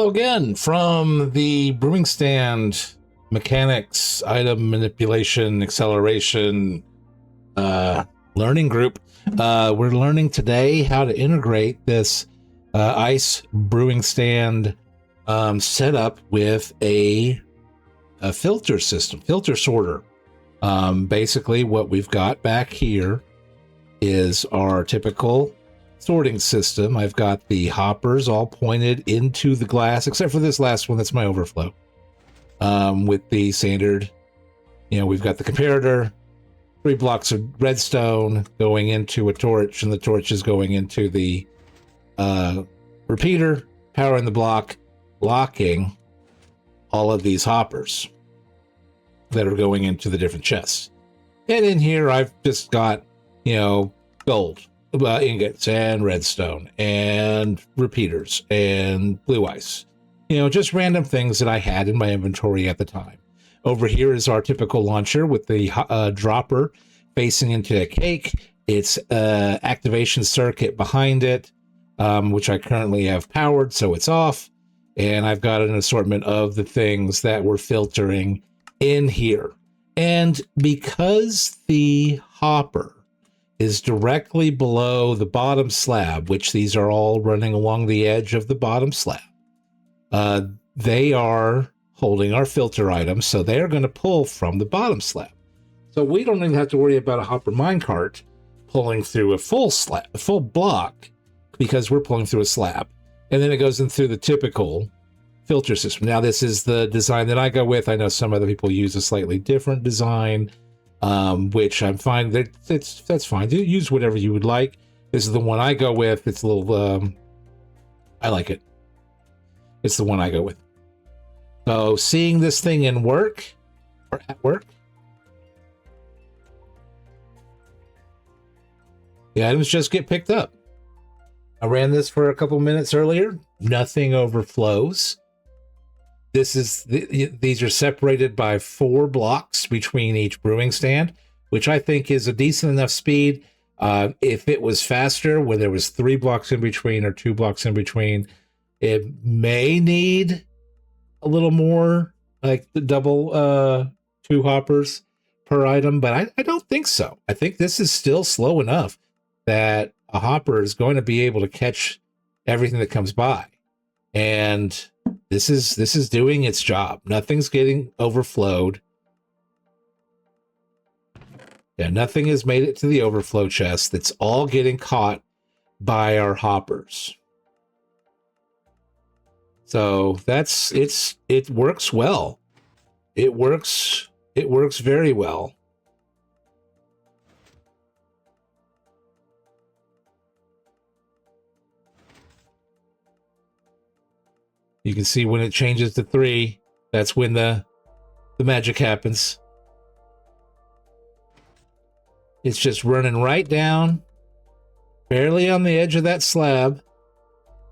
Hello again from the Brewing Stand Mechanics, Item Manipulation, Acceleration Learning Group. We're learning today how to integrate this ice brewing stand setup with a filter system, filter sorter. Basically, what we've got back here is our typical sorting system. I've got the hoppers all pointed into the glass, except for this last one, that's my overflow. With the standard, we've got the comparator, 3 blocks of redstone going into a torch, and the torch is going into the repeater, powering the block, locking all of these hoppers that are going into the different chests. And in here, I've just got, gold ingots and redstone and repeaters and blue ice, just random things that I had in my inventory at the time. Over here is our typical launcher with the dropper facing into a cake. It's activation circuit behind it, which I currently have powered, so it's off. And I've got an assortment of the things that we're filtering in here. And because the hopper is directly below the bottom slab, which these are all running along the edge of the bottom slab, they are holding our filter items, so they're going to pull from the bottom slab. So we don't even have to worry about a hopper minecart pulling through a full slab, a full block, because we're pulling through a slab. And then it goes in through the typical filter system. Now, this is the design that I go with. I know some other people use a slightly different design, which I'm fine. That's fine. Use whatever you would like. This is the one I go with. It's a little, I like it. It's the one I go with. So seeing this thing in work, or at work, the items just get picked up. I ran this for a couple minutes earlier. Nothing overflows. These are separated by 4 blocks between each brewing stand, which I think is a decent enough speed. If it was faster, where there was 3 blocks in between or 2 blocks in between, it may need a little more, like the double 2 hoppers per item, but I don't think so. I think this is still slow enough that a hopper is going to be able to catch everything that comes by. And this is doing its job. Nothing's getting overflowed. Yeah, nothing has made it to the overflow chest. It's all getting caught by our hoppers. So it works well. It works very well. You can see when it changes to 3, that's when the magic happens. It's just running right down, barely on the edge of that slab,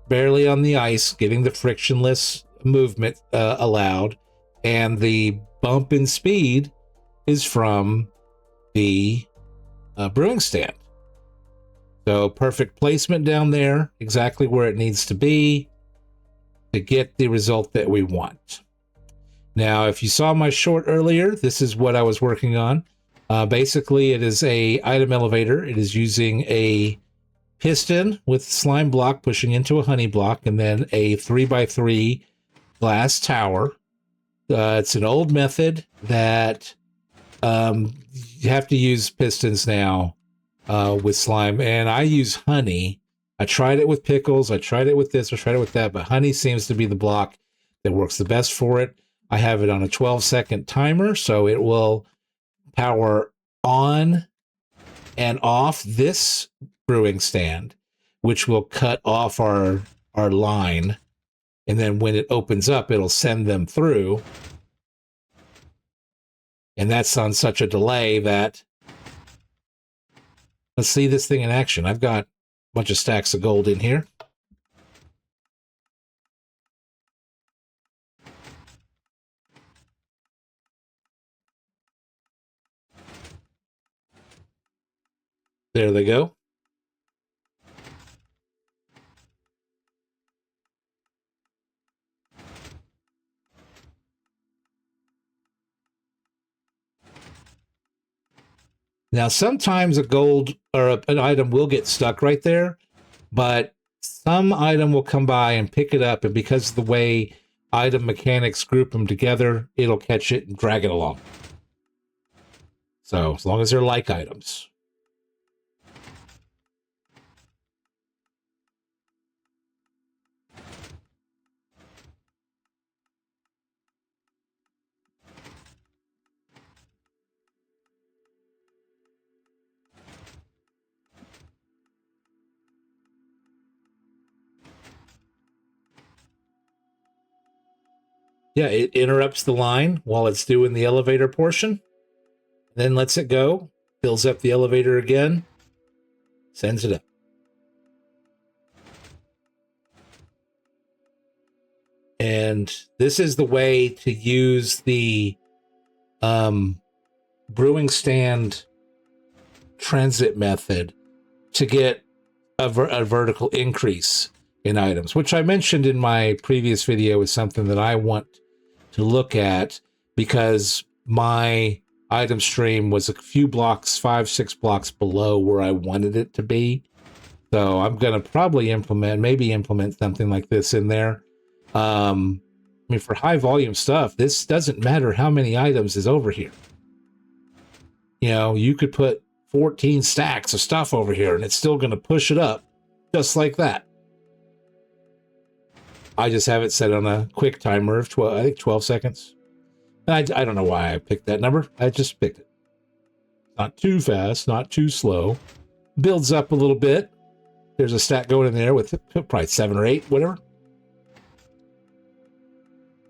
barely on the ice, getting the frictionless movement allowed, and the bump in speed is from the brewing stand. So perfect placement down there, exactly where it needs to be to get the result that we want. Now, if you saw my short earlier, this is what I was working on. Basically, it is a item elevator. It is using a piston with slime block pushing into a honey block, and then a 3x3 glass tower. It's an old method that you have to use pistons now with slime, and I use honey. I tried it with pickles, I tried it with this, I tried it with that, but honey seems to be the block that works the best for it. I have it on a 12-second timer, so it will power on and off this brewing stand, which will cut off our line. And then when it opens up, it'll send them through. And that's on such a delay that, let's see this thing in action. I've got bunch of stacks of gold in here. There they go. Now, sometimes a gold or an item will get stuck right there, but some item will come by and pick it up, and because of the way item mechanics group them together, it'll catch it and drag it along. So as long as they're like items. Yeah, it interrupts the line while it's doing the elevator portion, then lets it go, fills up the elevator again, sends it up. And this is the way to use the brewing stand transit method to get a vertical increase in items, which I mentioned in my previous video is something that I want to look at because my item stream was a few blocks, 5-6 blocks below where I wanted it to be. So I'm going to probably implement something like this in there. I mean, for high volume stuff, this doesn't matter how many items is over here. You know, you could put 14 stacks of stuff over here and it's still going to push it up just like that. I just have it set on a quick timer of 12, I think 12 seconds. And I don't know why I picked that number. I just picked it. Not too fast, not too slow. Builds up a little bit. There's a stack going in there with probably 7 or 8, whatever.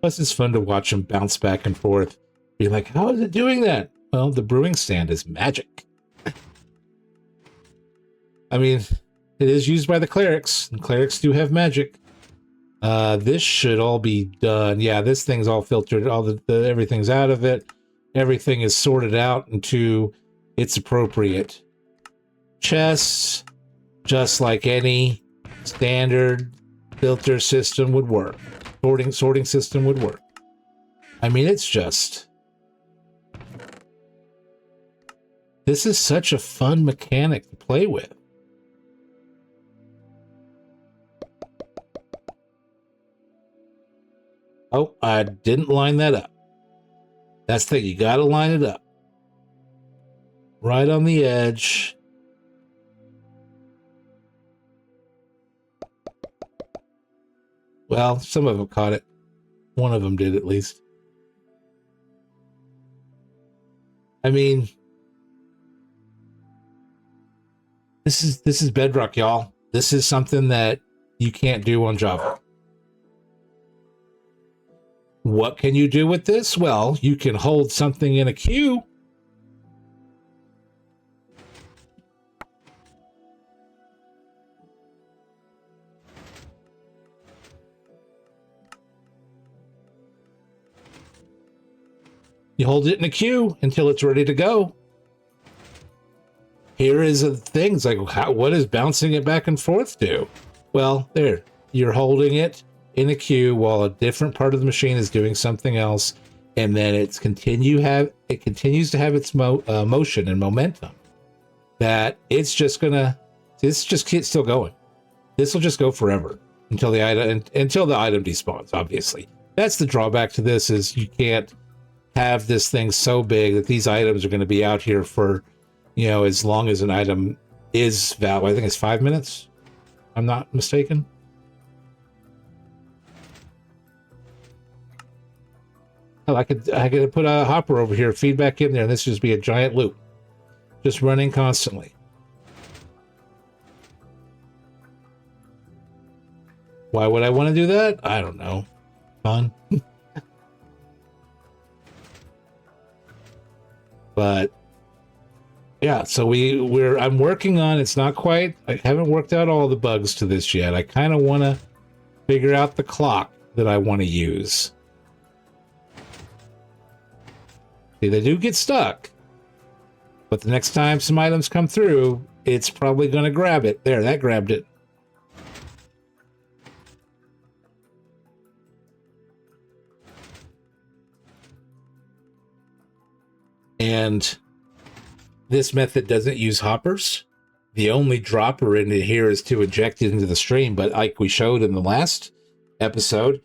Plus, it's fun to watch them bounce back and forth. Be like, how is it doing that? Well, the brewing stand is magic. I mean, it is used by the clerics, and clerics do have magic. This should all be done. Yeah, this thing's all filtered. All the everything's out of it. Everything is sorted out into its appropriate chests, just like any standard filter system would work. Sorting system would work. I mean, it's just... This is such a fun mechanic to play with. Oh, I didn't line that up. That's the thing, you gotta line it up. Right on the edge. Well, some of them caught it. One of them did, at least. I mean, this is bedrock, y'all. This is something that you can't do on Java. What can you do with this? Well, you can hold something in a queue. You hold it in a queue until it's ready to go. Here is a thing. It's like, what is bouncing it back and forth do? Well, there. You're holding it in a queue while a different part of the machine is doing something else, and then it continues to have its motion and momentum. That it's just still going. This will just go forever until the item despawns. Obviously, that's the drawback to this, is you can't have this thing so big that these items are going to be out here for, you know, as long as an item is valid. I think it's 5 minutes. I'm not mistaken. Oh, I could put a hopper over here, feed back in there, and this just be a giant loop, just running constantly. Why would I want to do that? I don't know. Fun. But yeah, so I'm working on, it's not quite, I haven't worked out all the bugs to this yet. I kind of want to figure out the clock that I want to use. See, they do get stuck, but the next time some items come through, it's probably going to grab it. There, that grabbed it. And this method doesn't use hoppers. The only dropper in it here is to inject it into the stream. But like we showed in the last episode,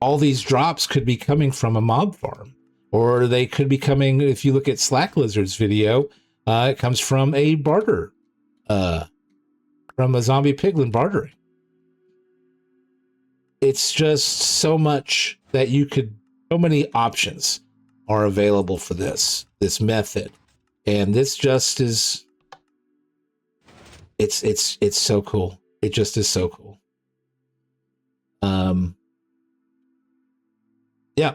all these drops could be coming from a mob farm, or they could be coming, if you look at Slack Lizard's video, it comes from a barter, from a zombie piglin bartering. It's just so much that you could, so many options are available for this method. And this just is, it's so cool. It just is so cool. Yeah.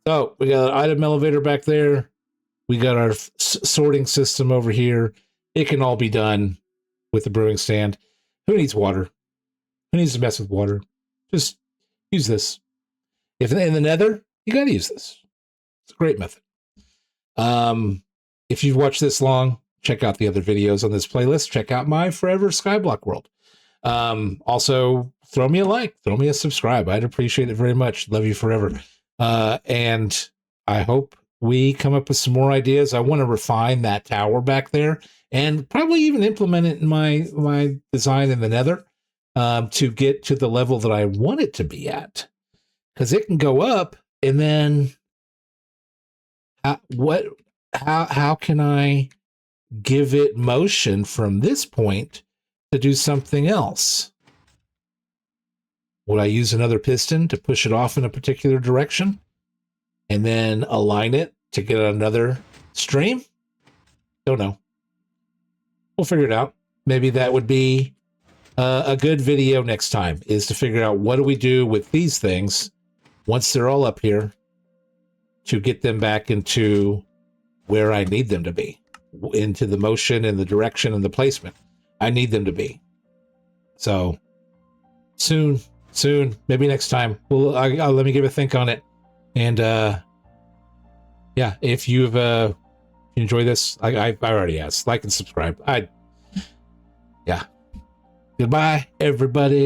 So we got an item elevator back there. We got our sorting system over here. It can all be done with the brewing stand. Who needs water? Who needs to mess with water? Just use this. If in the nether, you got to use this. It's a great method. If you've watched this long, check out the other videos on this playlist. Check out my Forever Skyblock World. Also, throw me a like, throw me a subscribe. I'd appreciate it very much. Love you forever. And I hope we come up with some more ideas. I want to refine that tower back there and probably even implement it in my design in the nether to get to the level that I want it to be at. Because it can go up, and then how can I give it motion from this point to do something else? Would I use another piston to push it off in a particular direction and then align it to get another stream? Don't know. We'll figure it out. Maybe that would be a good video next time, is to figure out what do we do with these things once they're all up here to get them back into where I need them to be, into the motion and the direction and the placement I need them to be. So soon, maybe next time. Well, I'll let me give a think on it. And yeah, if you've enjoyed this, I already asked, like and subscribe. Yeah. Goodbye, everybody.